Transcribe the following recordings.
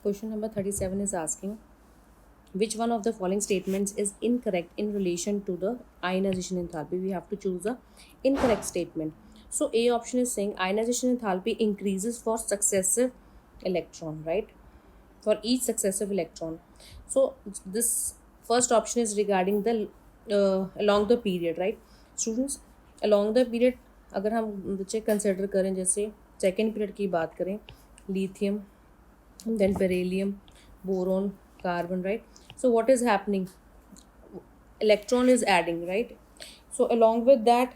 Question number 37 is asking which one of the following statements is incorrect in relation to the ionization enthalpy. We have to choose a incorrect statement. So A option is saying ionization enthalpy increases for successive electron, right? For each successive electron. So this first option is regarding the along the period, right? Students, along the period अगर हम बच्चे consider करें, जैसे second period की बात करें, lithium, then beryllium, boron, carbon, right? So what is happening? Electron is adding, right? So along with that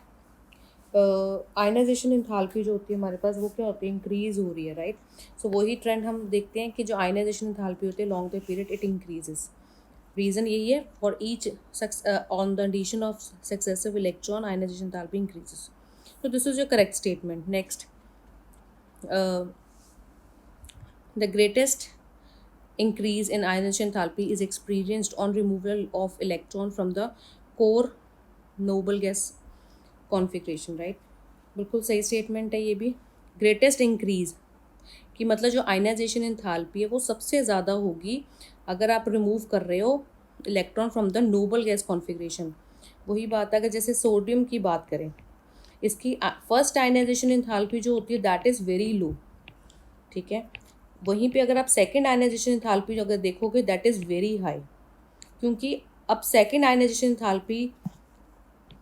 ionization enthalpy जो होती है हमारे पास, वो क्या होती है, इंक्रीज हो रही है, राइट? सो वही ट्रेंड हम देखते हैं कि जो आयनाइजेशन इंथैल्पी होती है long the period it increases. Reason यही है, for each on the addition of successive electron ionization enthalpy increases. So this is your correct statement. Next, the greatest increase in ionization enthalpy is experienced on removal of electron from the core noble gas configuration, right? बिल्कुल सही statement है ये भी. Greatest increase कि मतलब जो ionization enthalpy है वो सबसे ज़्यादा होगी अगर आप रिमूव कर रहे हो electron from the noble gas configuration. वही बात है, अगर जैसे सोडियम की बात करें, इसकी फर्स्ट आयनाइजेशन एंथैल्पी जो होती है दैट इज़ वेरी लो, ठीक है. वहीं पे अगर आप सेकेंड आयनाइजेशन एंथैल्पी अगर देखोगे दैट इज़ वेरी हाई, क्योंकि अब सेकेंड आयनाइजेशन एंथैल्पी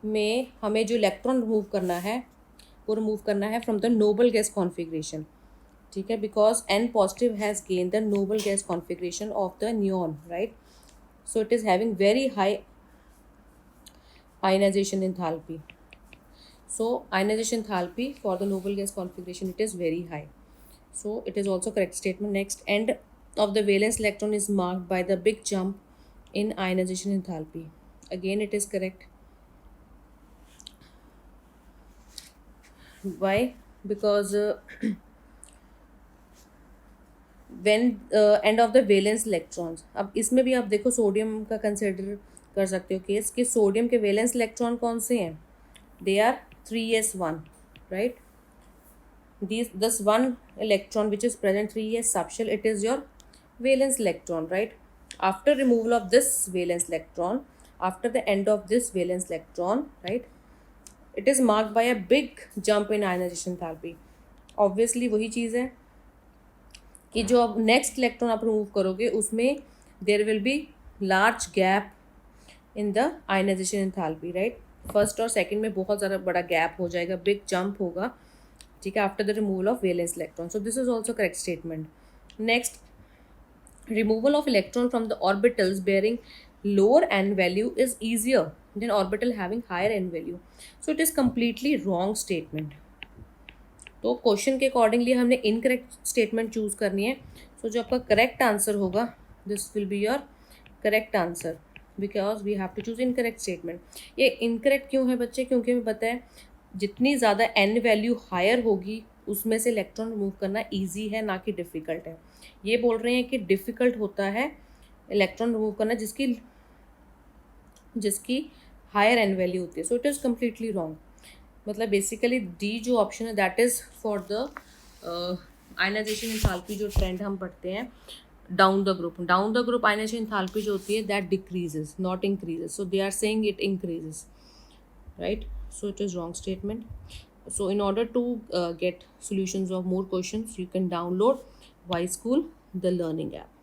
में हमें जो इलेक्ट्रॉन रिमूव करना है वो रिमूव करना है from the noble gas configuration, ठीक है, because N positive has gain the noble gas configuration of the neon, right? So it is having very high ionization enthalpy. So ionization enthalpy for the noble gas configuration, it is very high. So it is also correct statement. Next, end of the valence electron is marked by the big jump in ionization enthalpy. Again, it is correct. Why? Because when end of the valence electrons, अब इसमें भी आप देखो sodium का consider कर सकते हो case कि सोडियम के वैलेंस इलेक्ट्रॉन कौन से हैं, they are 3s1, right? This one electron which is present 3s subshell, it is your valence electron, right? After removal of this valence electron, after the end of this valence electron, right, it is marked by a big jump in ionization enthalpy. Obviously वही चीज़ है कि जो अब next electron आप remove करोगे उसमें there will be large gap in the ionization enthalpy, right? First और second में बहुत ज़्यादा बड़ा गैप हो जाएगा, बिग जंप होगा, ठीक है, after the removal of valence electron. So this is also correct statement. Next, removal of electron from the orbitals bearing lower n value is easier than orbital having higher n value. So it is completely wrong statement. तो question के accordingly हमने incorrect statement choose करनी है. So जो आपका correct answer होगा this will be your correct answer, because we have to choose incorrect statement. ये incorrect क्यों है बच्चे? क्योंकि हमें पता है जितनी ज़्यादा एन वैल्यू हायर होगी उसमें से इलेक्ट्रॉन रिमूव करना ईजी है, ना कि डिफ़िकल्ट है. ये बोल रहे हैं कि डिफ़िकल्ट होता है इलेक्ट्रॉन रिमूव करना जिसकी हायर एन वैल्यू होती है. So it is completely wrong. मतलब बेसिकली डी जो ऑप्शन है that is for the ionization enthalpy. जो ट्रेंड हम पढ़ते हैं down the group ionization enthalpy जो होती है that decreases not increases. So they are saying it increases, right? So it is wrong statement. So in order to get solutions of more questions, you can download Y School, the learning app.